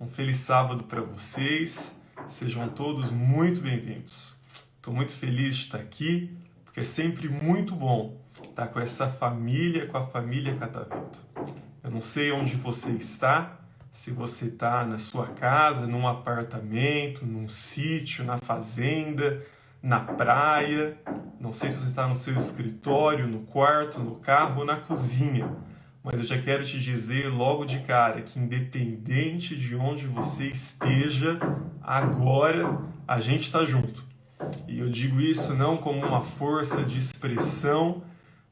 Um feliz sábado para vocês. Sejam todos muito bem-vindos. Estou muito feliz de estar aqui, porque é sempre muito bom estar com essa família, com a família Catavento. Eu não sei onde você está, se você está na sua casa, num apartamento, num sítio, na fazenda, na praia. Não sei se você está no seu escritório, no quarto, no carro ou na cozinha. Mas eu já quero te dizer logo de cara que independente de onde você esteja, agora a gente está junto. E eu digo isso não como uma força de expressão,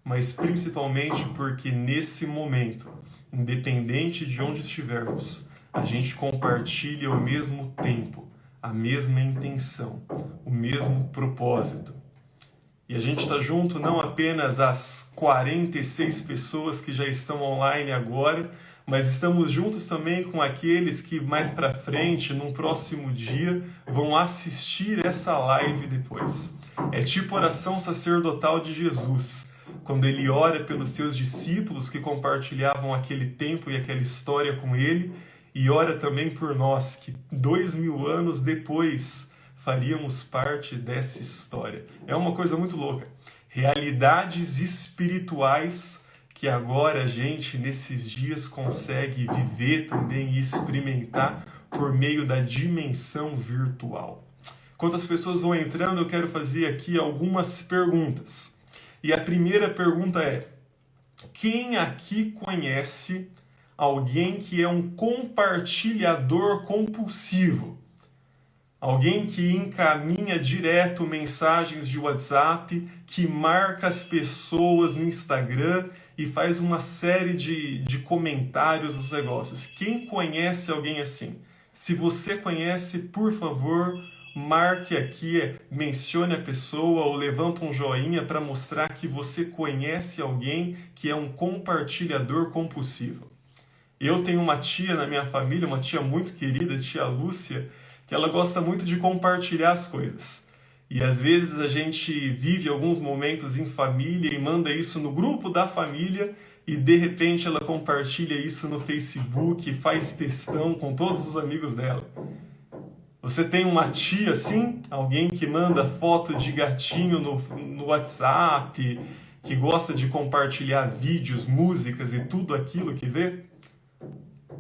mas principalmente porque nesse momento, independente de onde estivermos, a gente compartilha o mesmo tempo, a mesma intenção, o mesmo propósito. E a gente está junto não apenas as 46 pessoas que já estão online agora, mas estamos juntos também com aqueles que mais para frente, num próximo dia, vão assistir essa live depois. É tipo oração sacerdotal de Jesus, quando ele ora pelos seus discípulos que compartilhavam aquele tempo e aquela história com ele, e ora também por nós, que 2000 anos depois faríamos parte dessa história. É uma coisa muito louca. Realidades espirituais que agora a gente, nesses dias, consegue viver também e experimentar por meio da dimensão virtual. Enquanto as pessoas vão entrando, eu quero fazer aqui algumas perguntas. E a primeira pergunta é: quem aqui conhece alguém que é um compartilhador compulsivo? Alguém que encaminha direto mensagens de WhatsApp, que marca as pessoas no Instagram e faz uma série de comentários dos negócios. Quem conhece alguém assim? Se você conhece, por favor, marque aqui, mencione a pessoa ou levanta um joinha para mostrar que você conhece alguém que é um compartilhador compulsivo. Eu tenho uma tia na minha família, uma tia muito querida, tia Lúcia, que ela gosta muito de compartilhar as coisas. E às vezes a gente vive alguns momentos em família e manda isso no grupo da família e de repente ela compartilha isso no Facebook, faz textão com todos os amigos dela. Você tem uma tia assim? Alguém que manda foto de gatinho no WhatsApp, que gosta de compartilhar vídeos, músicas e tudo aquilo que vê?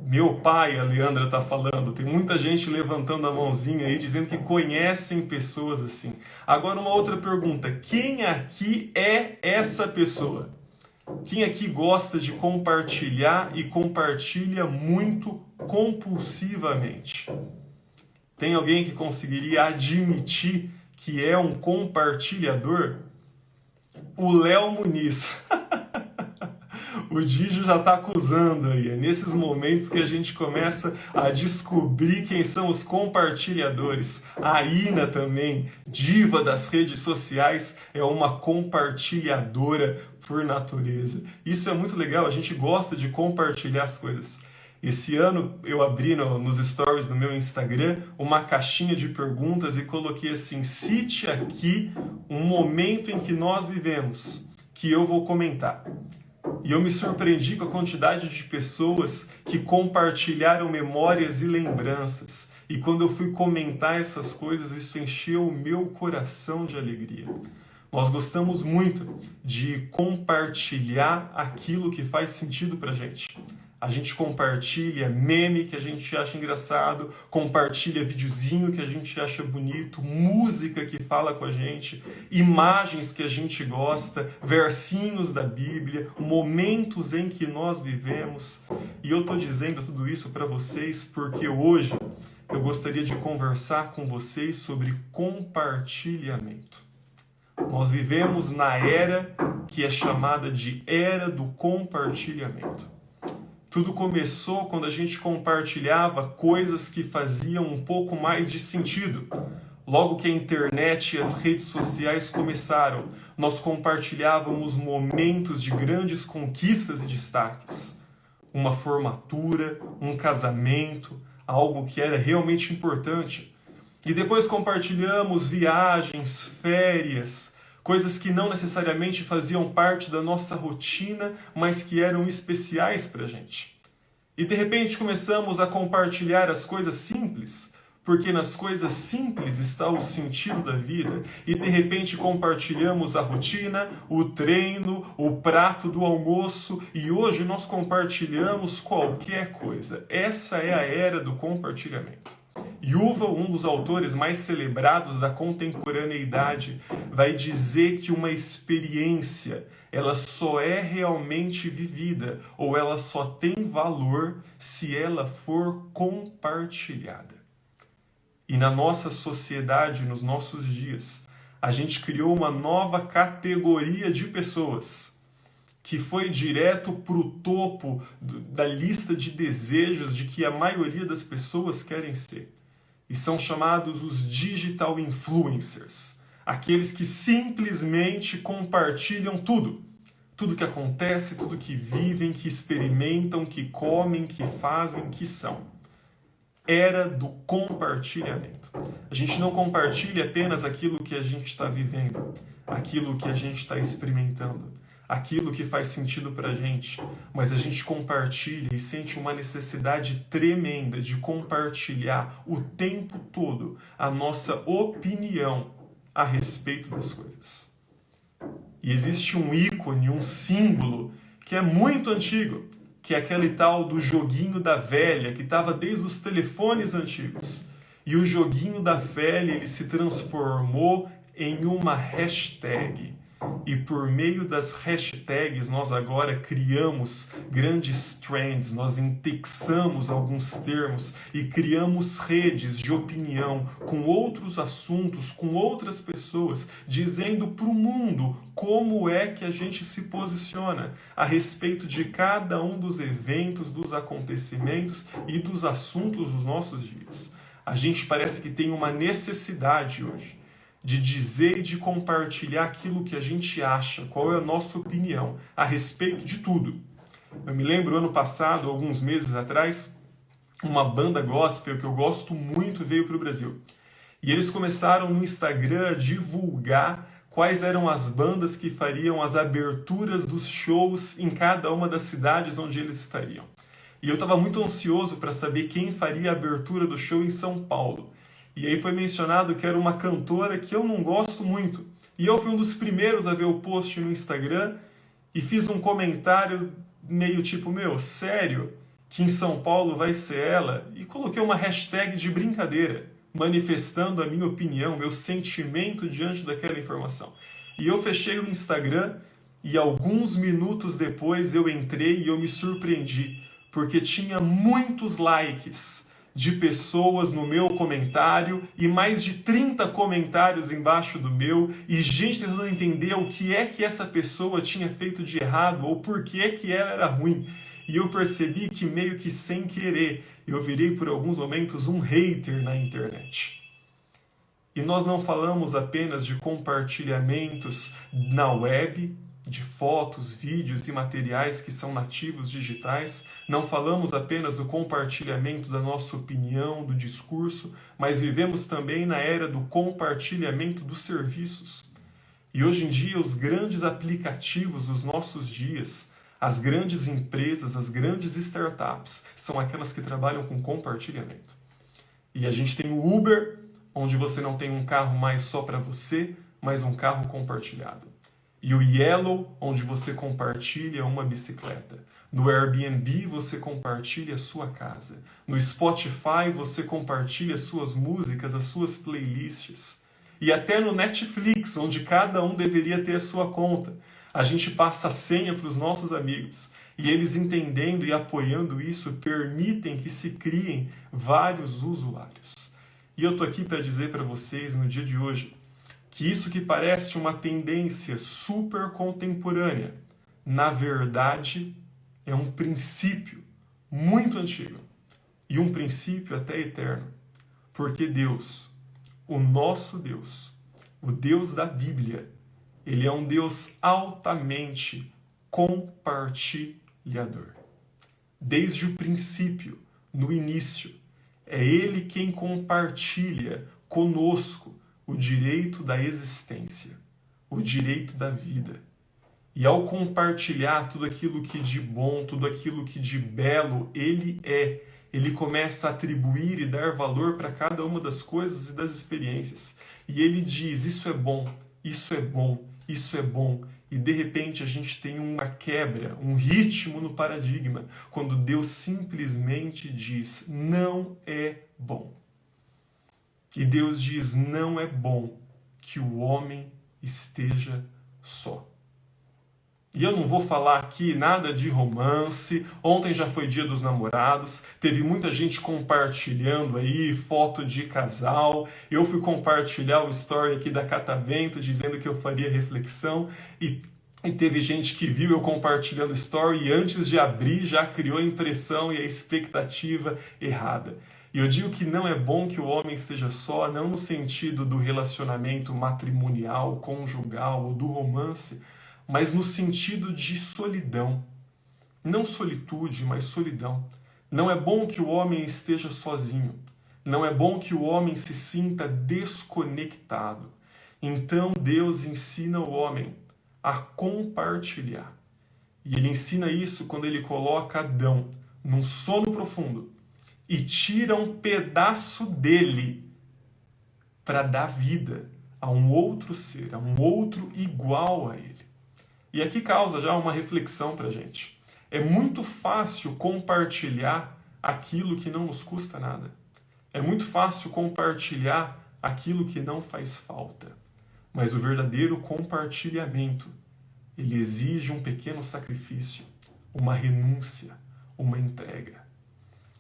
Meu pai, a Leandra está falando, tem muita gente levantando a mãozinha aí, dizendo que conhecem pessoas assim. Agora uma outra pergunta, quem aqui é essa pessoa? Quem aqui gosta de compartilhar e compartilha muito compulsivamente? Tem alguém que conseguiria admitir que é um compartilhador? O Léo Muniz. O Dijo já está acusando aí. É nesses momentos que a gente começa a descobrir quem são os compartilhadores. A Ina também, diva das redes sociais, é uma compartilhadora por natureza. Isso é muito legal, a gente gosta de compartilhar as coisas. Esse ano eu abri nos stories do meu Instagram uma caixinha de perguntas e coloquei assim: cite aqui um momento em que nós vivemos, que eu vou comentar. E eu me surpreendi com a quantidade de pessoas que compartilharam memórias e lembranças. E quando eu fui comentar essas coisas, isso encheu o meu coração de alegria. Nós gostamos muito de compartilhar aquilo que faz sentido pra gente. A gente compartilha meme que a gente acha engraçado, compartilha videozinho que a gente acha bonito, música que fala com a gente, imagens que a gente gosta, versinhos da Bíblia, momentos em que nós vivemos. E eu estou dizendo tudo isso para vocês porque hoje eu gostaria de conversar com vocês sobre compartilhamento. Nós vivemos na era que é chamada de era do compartilhamento. Tudo começou quando a gente compartilhava coisas que faziam um pouco mais de sentido. Logo que a internet e as redes sociais começaram, nós compartilhávamos momentos de grandes conquistas e destaques. Uma formatura, um casamento, algo que era realmente importante. E depois compartilhamos viagens, férias, coisas que não necessariamente faziam parte da nossa rotina, mas que eram especiais para a gente. E de repente começamos a compartilhar as coisas simples, porque nas coisas simples está o sentido da vida. E de repente compartilhamos a rotina, o treino, o prato do almoço, e hoje nós compartilhamos qualquer coisa. Essa é a era do compartilhamento. Yuval, um dos autores mais celebrados da contemporaneidade, vai dizer que uma experiência, ela só é realmente vivida, ou ela só tem valor se ela for compartilhada. E na nossa sociedade, nos nossos dias, a gente criou uma nova categoria de pessoas que foi direto para o topo da lista de desejos de que a maioria das pessoas querem ser. E são chamados os digital influencers, aqueles que simplesmente compartilham tudo. Tudo que acontece, tudo que vivem, que experimentam, que comem, que fazem, que são. Era do compartilhamento. A gente não compartilha apenas aquilo que a gente está vivendo, aquilo que a gente está experimentando, aquilo que faz sentido para a gente, mas a gente compartilha e sente uma necessidade tremenda de compartilhar o tempo todo a nossa opinião a respeito das coisas. E existe um ícone, um símbolo que é muito antigo, que é aquele tal do joguinho da velha, que estava desde os telefones antigos. E o joguinho da velha, ele se transformou em uma hashtag. E por meio das hashtags, nós agora criamos grandes trends, nós indexamos alguns termos e criamos redes de opinião com outros assuntos, com outras pessoas, dizendo para o mundo como é que a gente se posiciona a respeito de cada um dos eventos, dos acontecimentos e dos assuntos dos nossos dias. A gente parece que tem uma necessidade hoje de dizer e de compartilhar aquilo que a gente acha, qual é a nossa opinião a respeito de tudo. Eu me lembro, ano passado, alguns meses atrás, uma banda gospel que eu gosto muito veio para o Brasil. E eles começaram no Instagram a divulgar quais eram as bandas que fariam as aberturas dos shows em cada uma das cidades onde eles estariam. E eu estava muito ansioso para saber quem faria a abertura do show em São Paulo. E aí foi mencionado que era uma cantora que eu não gosto muito. E eu fui um dos primeiros a ver o post no Instagram e fiz um comentário meio tipo, sério que em São Paulo vai ser ela? E coloquei uma hashtag de brincadeira, manifestando a minha opinião, meu sentimento diante daquela informação. E eu fechei o Instagram e alguns minutos depois eu entrei e eu me surpreendi, porque tinha muitos likes de pessoas no meu comentário e mais de 30 comentários embaixo do meu e gente tentando entender o que é que essa pessoa tinha feito de errado ou por que que ela era ruim. E eu percebi que meio que sem querer eu virei por alguns momentos um hater na internet. E nós não falamos apenas de compartilhamentos na web, de fotos, vídeos e materiais que são nativos digitais. Não falamos apenas do compartilhamento da nossa opinião, do discurso, mas vivemos também na era do compartilhamento dos serviços. E hoje em dia, os grandes aplicativos dos nossos dias, as grandes empresas, as grandes startups, são aquelas que trabalham com compartilhamento. E a gente tem o Uber, onde você não tem um carro mais só para você, mas um carro compartilhado. E o Yellow, onde você compartilha uma bicicleta. No Airbnb, você compartilha a sua casa. No Spotify, você compartilha suas músicas, as suas playlists. E até no Netflix, onde cada um deveria ter a sua conta. A gente passa a senha para os nossos amigos. E eles, entendendo e apoiando isso, permitem que se criem vários usuários. E eu estou aqui para dizer para vocês, no dia de hoje, que isso que parece uma tendência super contemporânea, na verdade, é um princípio muito antigo e um princípio até eterno. Porque Deus, o nosso Deus, o Deus da Bíblia, ele é um Deus altamente compartilhador. Desde o princípio, no início, é Ele quem compartilha conosco o direito da existência, o direito da vida. E ao compartilhar tudo aquilo que de bom, tudo aquilo que de belo ele começa a atribuir e dar valor para cada uma das coisas e das experiências. E ele diz, isso é bom, isso é bom, isso é bom. E de repente a gente tem uma quebra, um ritmo no paradigma, quando Deus simplesmente diz, não é bom. E Deus diz, não é bom que o homem esteja só. E eu não vou falar aqui nada de romance. Ontem já foi Dia dos Namorados. Teve muita gente compartilhando aí foto de casal. Eu fui compartilhar o story aqui da Catavento dizendo que eu faria reflexão. E teve gente que viu eu compartilhando o story e antes de abrir já criou a impressão e a expectativa errada. E eu digo que não é bom que o homem esteja só, não no sentido do relacionamento matrimonial, conjugal ou do romance, mas no sentido de solidão. Não solitude, mas solidão. Não é bom que o homem esteja sozinho. Não é bom que o homem se sinta desconectado. Então Deus ensina o homem a compartilhar. E ele ensina isso quando ele coloca Adão num sono profundo e tira um pedaço dele para dar vida a um outro ser, a um outro igual a ele. E aqui causa já uma reflexão para a gente. É muito fácil compartilhar aquilo que não nos custa nada. É muito fácil compartilhar aquilo que não faz falta. Mas o verdadeiro compartilhamento, ele exige um pequeno sacrifício, uma renúncia, uma entrega.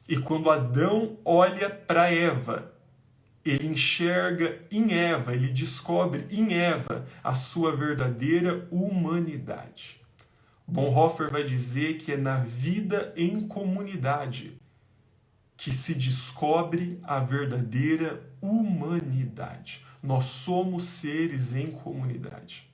E quando Adão olha para Eva, ele enxerga em Eva, ele descobre em Eva a sua verdadeira humanidade. Bonhoeffer vai dizer que é na vida em comunidade que se descobre a verdadeira humanidade. Nós somos seres em comunidade.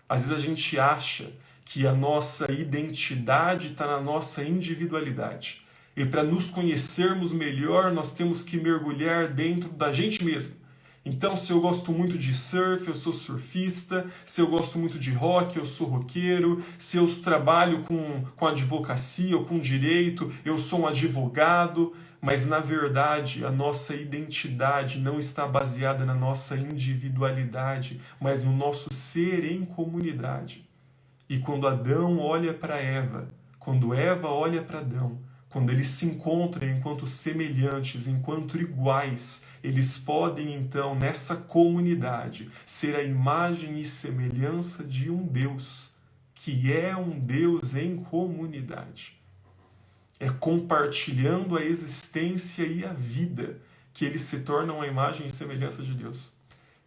Às vezes a gente acha que a nossa identidade está na nossa individualidade. E para nos conhecermos melhor, nós temos que mergulhar dentro da gente mesmo. Então, se eu gosto muito de surf, eu sou surfista. Se eu gosto muito de rock, eu sou roqueiro. Se eu trabalho com advocacia ou com direito, eu sou um advogado. Mas, na verdade, a nossa identidade não está baseada na nossa individualidade, mas no nosso ser em comunidade. E quando Adão olha para Eva, quando Eva olha para Adão, quando eles se encontram enquanto semelhantes, enquanto iguais, eles podem então, nessa comunidade, ser a imagem e semelhança de um Deus, que é um Deus em comunidade. É compartilhando a existência e a vida que eles se tornam a imagem e semelhança de Deus.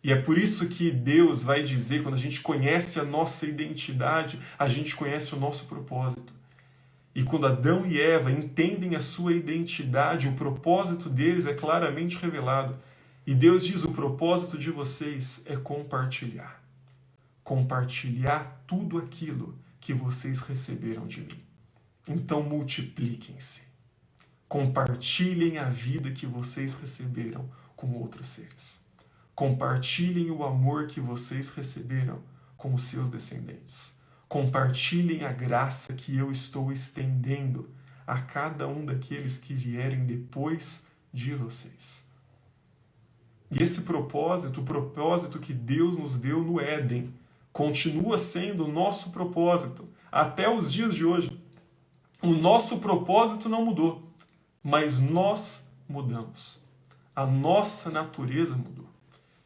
E é por isso que Deus vai dizer, quando a gente conhece a nossa identidade, a gente conhece o nosso propósito. E quando Adão e Eva entendem a sua identidade, o propósito deles é claramente revelado. E Deus diz, o propósito de vocês é compartilhar. Compartilhar tudo aquilo que vocês receberam de mim. Então multipliquem-se. Compartilhem a vida que vocês receberam com outros seres. Compartilhem o amor que vocês receberam com os seus descendentes. Compartilhem a graça que eu estou estendendo a cada um daqueles que vierem depois de vocês. E esse propósito, o propósito que Deus nos deu no Éden, continua sendo o nosso propósito até os dias de hoje. O nosso propósito não mudou, mas nós mudamos. A nossa natureza mudou.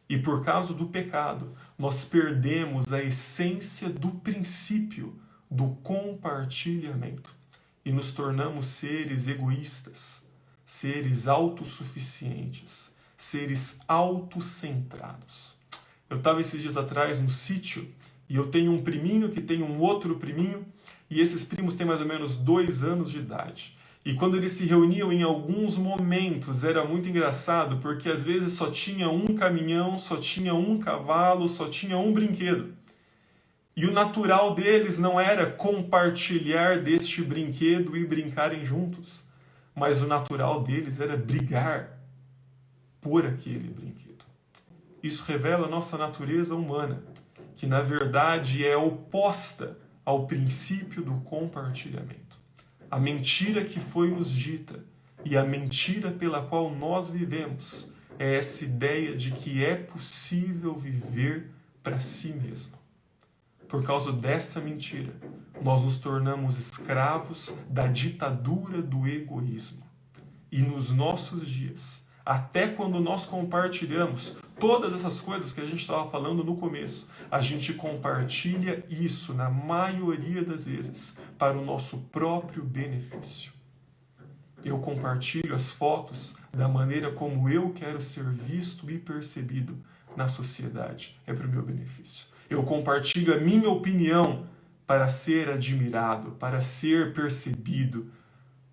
E por causa do pecado, nós perdemos a essência do princípio do compartilhamento e nos tornamos seres egoístas, seres autossuficientes, seres autocentrados. Eu estava esses dias atrás no sítio e eu tenho um priminho que tem um outro priminho e esses primos têm mais ou menos 2 anos de idade. E quando eles se reuniam em alguns momentos, era muito engraçado, porque às vezes só tinha um caminhão, só tinha um cavalo, só tinha um brinquedo. E o natural deles não era compartilhar deste brinquedo e brincarem juntos, mas o natural deles era brigar por aquele brinquedo. Isso revela a nossa natureza humana, que na verdade é oposta ao princípio do compartilhamento. A mentira que foi nos dita e a mentira pela qual nós vivemos é essa ideia de que é possível viver para si mesmo. Por causa dessa mentira, nós nos tornamos escravos da ditadura do egoísmo. E nos nossos dias, até quando nós compartilhamos todas essas coisas que a gente estava falando no começo, a gente compartilha isso, na maioria das vezes, para o nosso próprio benefício. Eu compartilho as fotos da maneira como eu quero ser visto e percebido na sociedade. É para o meu benefício. Eu compartilho a minha opinião para ser admirado, para ser percebido,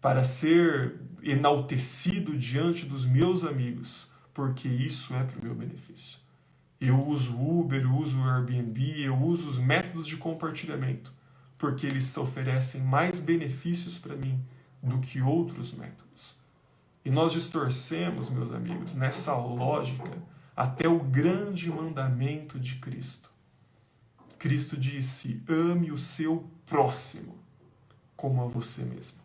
para ser enaltecido diante dos meus amigos, porque isso é para o meu benefício. Eu uso o Uber, eu uso o Airbnb, eu uso os métodos de compartilhamento, porque eles oferecem mais benefícios para mim do que outros métodos. E nós distorcemos, meus amigos, nessa lógica, até o grande mandamento de Cristo. Cristo disse: ame o seu próximo como a você mesmo.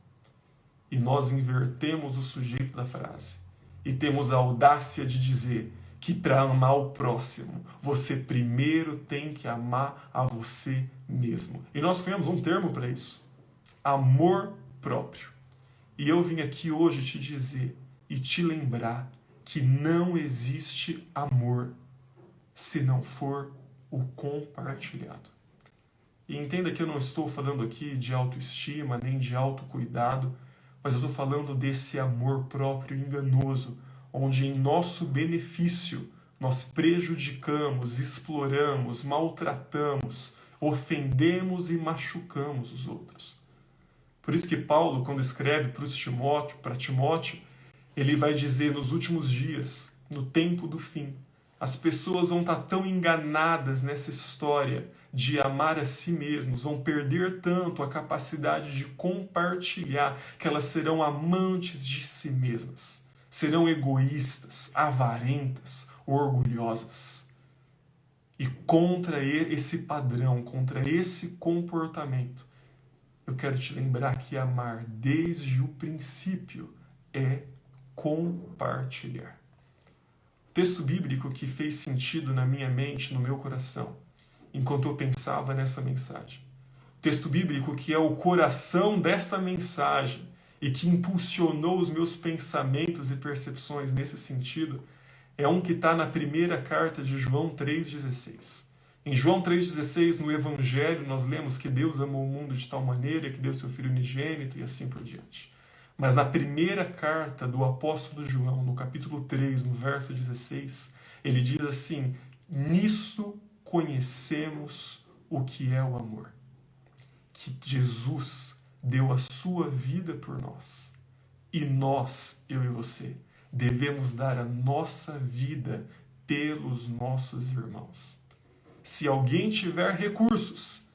E nós invertemos o sujeito da frase. E temos a audácia de dizer que para amar o próximo, você primeiro tem que amar a você mesmo. E nós criamos um termo para isso: amor próprio. E eu vim aqui hoje te dizer e te lembrar que não existe amor se não for o compartilhado. E entenda que eu não estou falando aqui de autoestima nem de autocuidado, mas eu estou falando desse amor próprio enganoso, onde em nosso benefício nós prejudicamos, exploramos, maltratamos, ofendemos e machucamos os outros. Por isso que Paulo, quando escreve para Timóteo, ele vai dizer: nos últimos dias, no tempo do fim, as pessoas vão estar tão enganadas nessa história de amar a si mesmos, vão perder tanto a capacidade de compartilhar, que elas serão amantes de si mesmas, serão egoístas, avarentas, orgulhosas. E contra esse padrão, contra esse comportamento, eu quero te lembrar que amar desde o princípio é compartilhar. O texto bíblico que fez sentido na minha mente, no meu coração, enquanto eu pensava nessa mensagem. O texto bíblico que é o coração dessa mensagem e que impulsionou os meus pensamentos e percepções nesse sentido, é um que está na primeira carta de João 3,16. Em João 3,16, no Evangelho, nós lemos que Deus amou o mundo de tal maneira que deu seu Filho unigênito e assim por diante. Mas na primeira carta do apóstolo João, no capítulo 3, no verso 16, ele diz assim: nisso conhecemos o que é o amor. Que Jesus deu a sua vida por nós. E nós, eu e você, devemos dar a nossa vida pelos nossos irmãos. Se alguém tiver recursos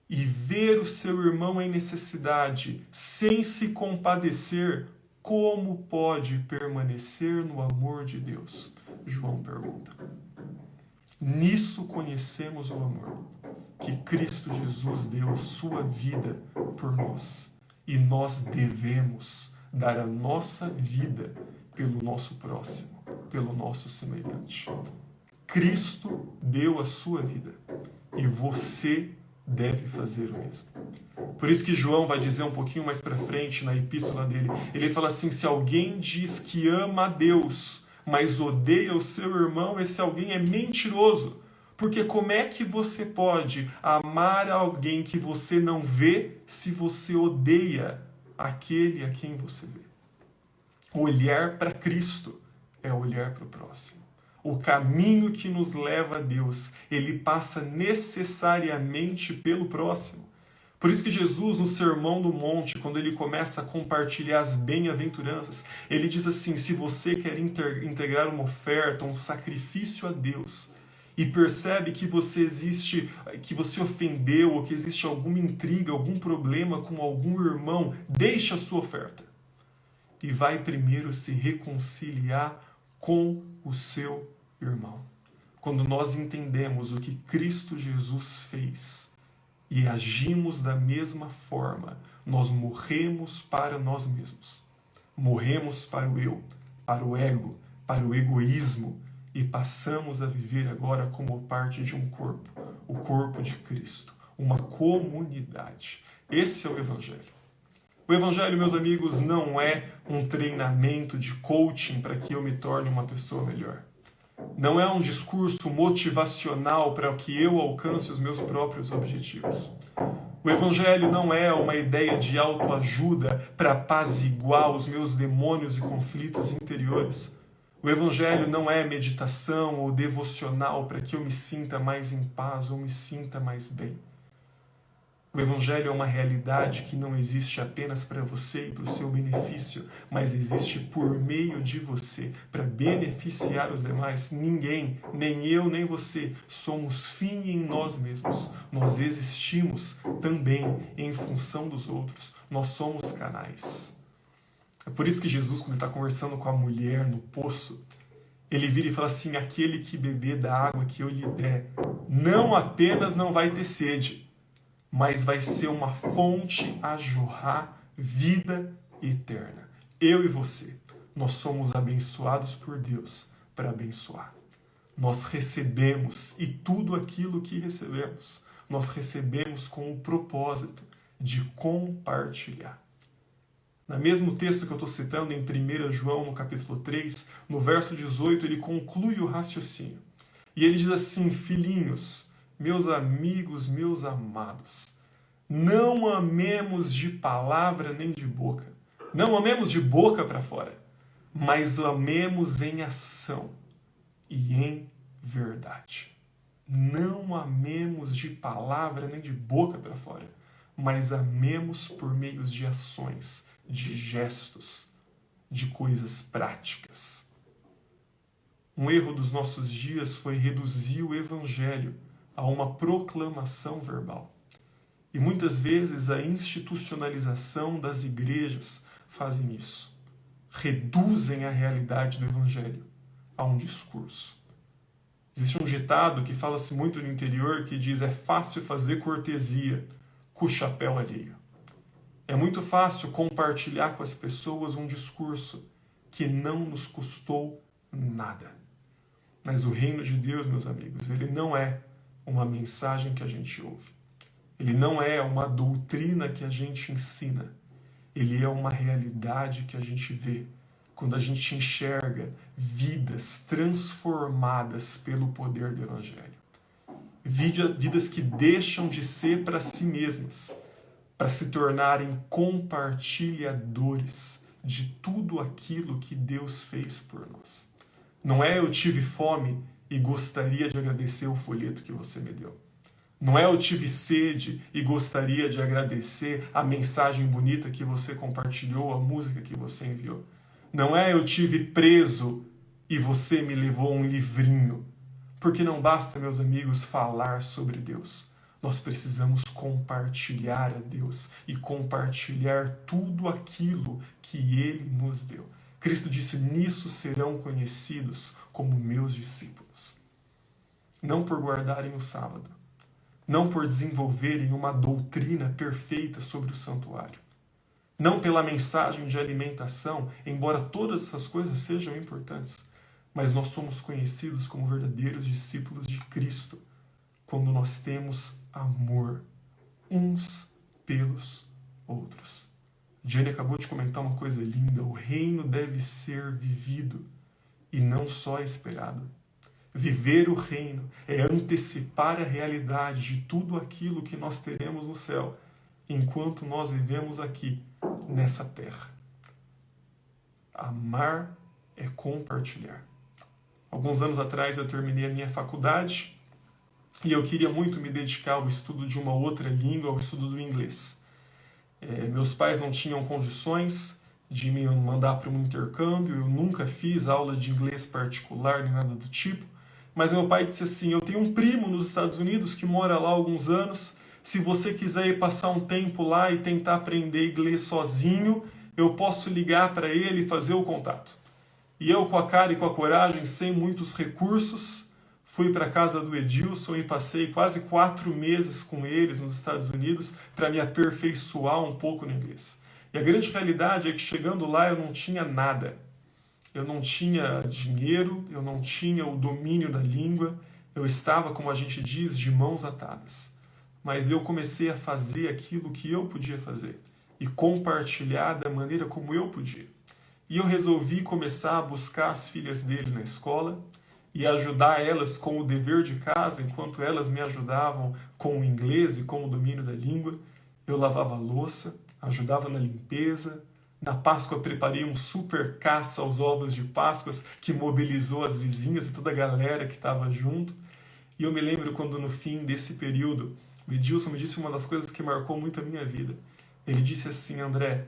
e ver o seu irmão em necessidade sem se compadecer, como pode permanecer no amor de Deus? João pergunta. Nisso conhecemos o amor, que Cristo Jesus deu a sua vida por nós. E nós devemos dar a nossa vida pelo nosso próximo, pelo nosso semelhante. Cristo deu a sua vida e você deve fazer o mesmo. Por isso que João vai dizer um pouquinho mais para frente na epístola dele, ele fala assim: se alguém diz que ama a Deus, mas odeia o seu irmão, esse alguém é mentiroso. Porque como é que você pode amar alguém que você não vê se você odeia aquele a quem você vê? Olhar para Cristo é olhar para o próximo. O caminho que nos leva a Deus, ele passa necessariamente pelo próximo. Por isso que Jesus, no Sermão do Monte, quando ele começa a compartilhar as bem-aventuranças, ele diz assim: se você quer integrar uma oferta, um sacrifício a Deus, e percebe que você ofendeu, ou que existe alguma intriga, algum problema com algum irmão, deixa a sua oferta. E vai primeiro se reconciliar com o seu irmão. Quando nós entendemos o que Cristo Jesus fez, e agimos da mesma forma. Nós morremos para nós mesmos. Morremos para o eu, para o ego, para o egoísmo e passamos a viver agora como parte de um corpo, o corpo de Cristo, uma comunidade. Esse é o Evangelho. O Evangelho, meus amigos, não é um treinamento de coaching para que eu me torne uma pessoa melhor. Não é um discurso motivacional para que eu alcance os meus próprios objetivos. O Evangelho não é uma ideia de autoajuda para apaziguar os meus demônios e conflitos interiores. O Evangelho não é meditação ou devocional para que eu me sinta mais em paz ou me sinta mais bem. O Evangelho é uma realidade que não existe apenas para você e para o seu benefício, mas existe por meio de você, para beneficiar os demais. Ninguém, nem eu, nem você, somos fim em nós mesmos. Nós existimos também em função dos outros. Nós somos canais. É por isso que Jesus, quando ele está conversando com a mulher no poço, ele vira e fala assim, aquele que beber da água que eu lhe der, não apenas não vai ter sede, mas vai ser uma fonte a jorrar vida eterna. Eu e você, nós somos abençoados por Deus para abençoar. Nós recebemos, e tudo aquilo que recebemos, nós recebemos com o propósito de compartilhar. No mesmo texto que eu estou citando, em 1 João, no capítulo 3, no verso 18, ele conclui o raciocínio. E ele diz assim, filhinhos, meus amigos, meus amados, não amemos de palavra nem de boca. Não amemos de boca para fora, mas amemos em ação e em verdade. Não amemos de palavra nem de boca para fora, mas amemos por meios de ações, de gestos, de coisas práticas. Um erro dos nossos dias foi reduzir o Evangelho a uma proclamação verbal. E muitas vezes a institucionalização das igrejas fazem isso. Reduzem a realidade do Evangelho a um discurso. Existe um ditado que fala-se muito no interior que diz: é fácil fazer cortesia com o chapéu alheio. É muito fácil compartilhar com as pessoas um discurso que não nos custou nada. Mas o reino de Deus, meus amigos, ele não é uma mensagem que a gente ouve. Ele não é uma doutrina que a gente ensina. Ele é uma realidade que a gente vê quando a gente enxerga vidas transformadas pelo poder do Evangelho. Vidas que deixam de ser para si mesmas, para se tornarem compartilhadores de tudo aquilo que Deus fez por nós. Não é eu tive fome e gostaria de agradecer o folheto que você me deu. Não é eu tive sede e gostaria de agradecer a mensagem bonita que você compartilhou, a música que você enviou. Não é eu tive preso e você me levou um livrinho. Porque não basta, meus amigos, falar sobre Deus. Nós precisamos compartilhar a Deus e compartilhar tudo aquilo que Ele nos deu. Cristo disse, nisso serão conhecidos como meus discípulos. Não por guardarem o sábado, não por desenvolverem uma doutrina perfeita sobre o santuário, não pela mensagem de alimentação, embora todas essas coisas sejam importantes, mas nós somos conhecidos como verdadeiros discípulos de Cristo quando nós temos amor uns pelos outros. Jenny acabou de comentar uma coisa linda, o reino deve ser vivido e não só esperado. Viver o reino é antecipar a realidade de tudo aquilo que nós teremos no céu, enquanto nós vivemos aqui, nessa terra. Amar é compartilhar. Alguns anos atrás eu terminei a minha faculdade e eu queria muito me dedicar ao estudo de uma outra língua, ao estudo do inglês. Meus pais não tinham condições de me mandar para um intercâmbio, eu nunca fiz aula de inglês particular nem nada do tipo, mas meu pai disse assim, eu tenho um primo nos Estados Unidos que mora lá há alguns anos, se você quiser ir passar um tempo lá e tentar aprender inglês sozinho, eu posso ligar para ele e fazer o contato. E eu, com a cara e com a coragem, sem muitos recursos, fui para a casa do Edilson e passei quase 4 meses com eles nos Estados Unidos para me aperfeiçoar um pouco no inglês. E a grande realidade é que chegando lá eu não tinha nada. Eu não tinha dinheiro, eu não tinha o domínio da língua, eu estava, como a gente diz, de mãos atadas. Mas eu comecei a fazer aquilo que eu podia fazer e compartilhar da maneira como eu podia. E eu resolvi começar a buscar as filhas dele na escola e ajudar elas com o dever de casa, enquanto elas me ajudavam com o inglês e com o domínio da língua. Eu lavava a louça, ajudava na limpeza. Na Páscoa preparei um super caça aos ovos de Páscoa que mobilizou as vizinhas e toda a galera que estava junto. E eu me lembro quando no fim desse período, o Edilson me disse uma das coisas que marcou muito a minha vida. Ele disse assim: André,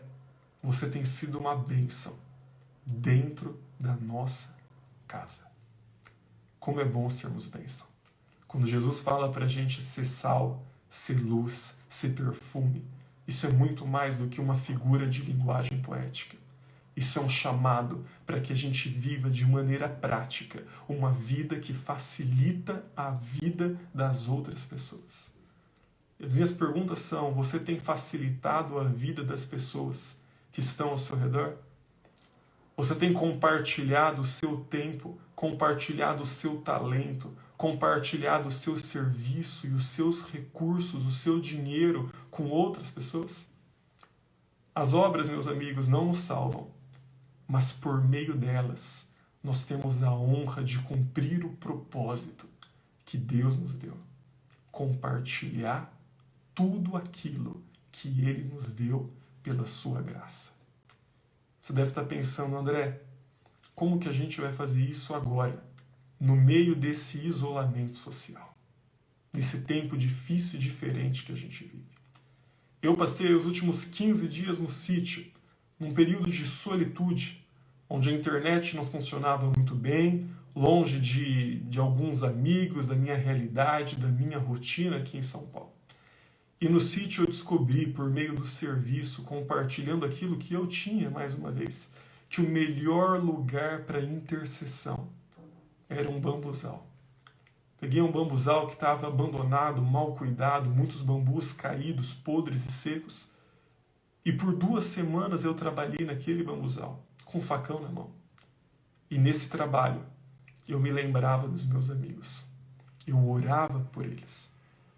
você tem sido uma bênção dentro da nossa casa. Como é bom sermos bênção. Quando Jesus fala para a gente ser sal, ser luz, ser perfume, isso é muito mais do que uma figura de linguagem poética. Isso é um chamado para que a gente viva de maneira prática uma vida que facilita a vida das outras pessoas. E as minhas perguntas são: você tem facilitado a vida das pessoas que estão ao seu redor? Você tem compartilhado o seu tempo, compartilhado o seu talento, compartilhado o seu serviço e os seus recursos, o seu dinheiro com outras pessoas? As obras, meus amigos, não nos salvam, mas por meio delas nós temos a honra de cumprir o propósito que Deus nos deu. Compartilhar tudo aquilo que Ele nos deu pela sua graça. Você deve estar pensando: André, como que a gente vai fazer isso agora, no meio desse isolamento social, nesse tempo difícil e diferente que a gente vive? Eu passei os últimos 15 dias no sítio, num período de solitude, onde a internet não funcionava muito bem, longe de alguns amigos, da minha realidade, da minha rotina aqui em São Paulo. E no sítio eu descobri, por meio do serviço, compartilhando aquilo que eu tinha, mais uma vez, que o melhor lugar para intercessão era um bambuzal. Peguei um bambuzal que estava abandonado, mal cuidado, muitos bambus caídos, podres e secos. E por 2 semanas eu trabalhei naquele bambuzal, com um facão na mão. E nesse trabalho eu me lembrava dos meus amigos. Eu orava por eles.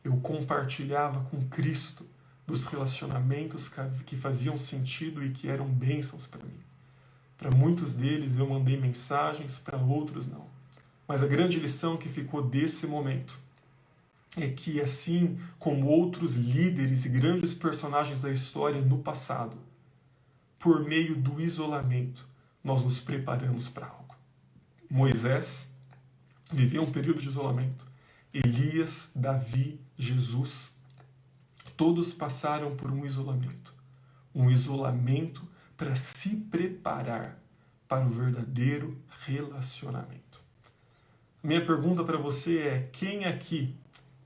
Eu compartilhava com Cristo dos relacionamentos que faziam sentido e que eram bênçãos para mim. Para muitos deles eu mandei mensagens, para outros não. Mas a grande lição que ficou desse momento é que, assim como outros líderes e grandes personagens da história no passado, por meio do isolamento, nós nos preparamos para algo. Moisés vivia um período de isolamento. Elias, Davi, Jesus, todos passaram por um isolamento para se preparar para o verdadeiro relacionamento. Minha pergunta para você é: quem aqui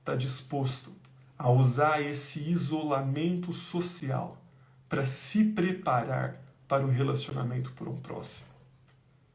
está disposto a usar esse isolamento social para se preparar para o relacionamento por um próximo?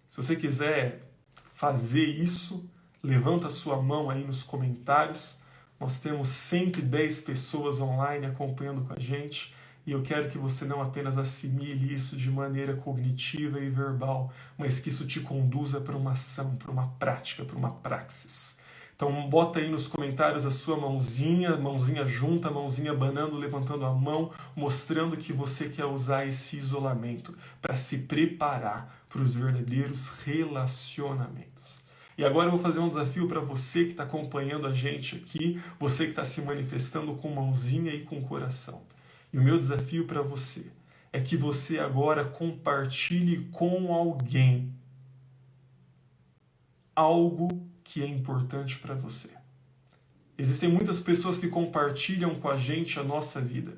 Se você quiser fazer isso, levanta a sua mão aí nos comentários. Nós temos 110 pessoas online acompanhando com a gente e eu quero que você não apenas assimile isso de maneira cognitiva e verbal, mas que isso te conduza para uma ação, para uma prática, para uma praxis. Então bota aí nos comentários a sua mãozinha junta, mãozinha abanando, levantando a mão, mostrando que você quer usar esse isolamento para se preparar para os verdadeiros relacionamentos. E agora eu vou fazer um desafio para você que está acompanhando a gente aqui, você que está se manifestando com mãozinha e com coração. E o meu desafio para você é que você agora compartilhe com alguém algo que é importante para você. Existem muitas pessoas que compartilham com a gente a nossa vida.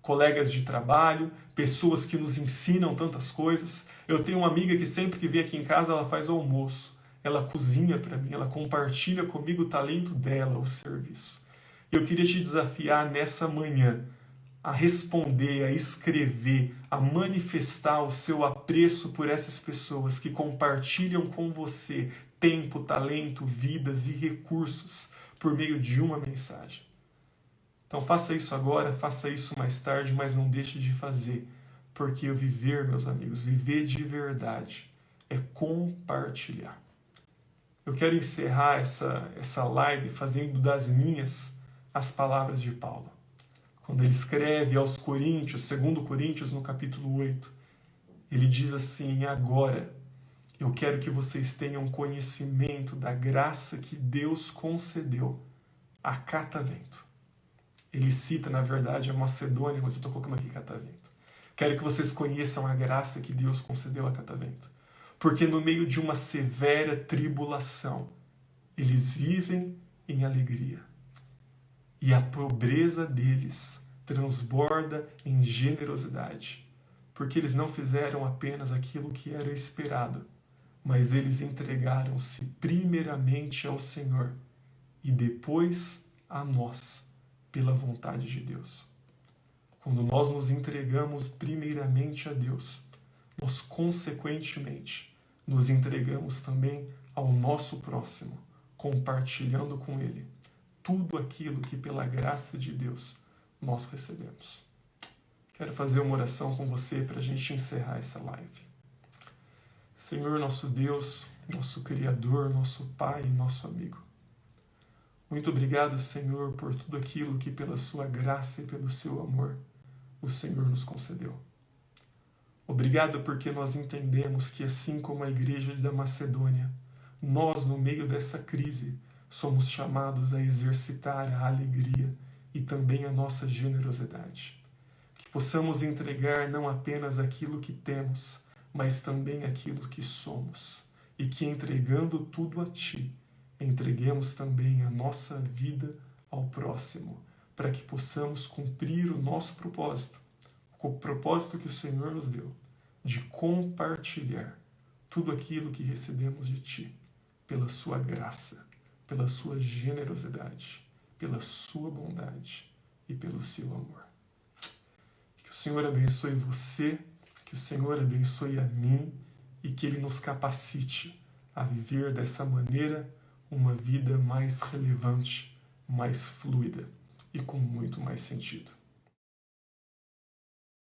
Colegas de trabalho, pessoas que nos ensinam tantas coisas. Eu tenho uma amiga que sempre que vem aqui em casa ela faz almoço. Ela cozinha para mim, ela compartilha comigo o talento dela, o serviço. Eu queria te desafiar nessa manhã a responder, a escrever, a manifestar o seu apreço por essas pessoas que compartilham com você tempo, talento, vidas e recursos por meio de uma mensagem. Então faça isso agora, faça isso mais tarde, mas não deixe de fazer, porque o viver, meus amigos, viver de verdade é compartilhar. Eu quero encerrar essa live fazendo das minhas as palavras de Paulo. Quando ele escreve aos Coríntios, 2 Coríntios, no capítulo 8, ele diz assim: agora eu quero que vocês tenham conhecimento da graça que Deus concedeu a Catavento. Ele cita, na verdade, a Macedônia, mas eu estou colocando aqui Catavento. Quero que vocês conheçam a graça que Deus concedeu a Catavento. Porque no meio de uma severa tribulação, eles vivem em alegria. E a pobreza deles transborda em generosidade. Porque eles não fizeram apenas aquilo que era esperado, mas eles entregaram-se primeiramente ao Senhor e depois a nós, pela vontade de Deus. Quando nós nos entregamos primeiramente a Deus, nós consequentemente nos entregamos também ao nosso próximo, compartilhando com ele tudo aquilo que pela graça de Deus nós recebemos. Quero fazer uma oração com você para a gente encerrar essa live. Senhor, nosso Deus, nosso Criador, nosso Pai e nosso amigo. Muito obrigado, Senhor, por tudo aquilo que pela sua graça e pelo seu amor o Senhor nos concedeu. Obrigado porque nós entendemos que, assim como a igreja da Macedônia, nós, no meio dessa crise, somos chamados a exercitar a alegria e também a nossa generosidade. Que possamos entregar não apenas aquilo que temos, mas também aquilo que somos. E que, entregando tudo a Ti, entreguemos também a nossa vida ao próximo, para que possamos cumprir o nosso propósito, o propósito que o Senhor nos deu, de compartilhar tudo aquilo que recebemos de Ti, pela Sua graça, pela Sua generosidade, pela Sua bondade e pelo Seu amor. Que o Senhor abençoe você, que o Senhor abençoe a mim e que Ele nos capacite a viver dessa maneira uma vida mais relevante, mais fluida e com muito mais sentido.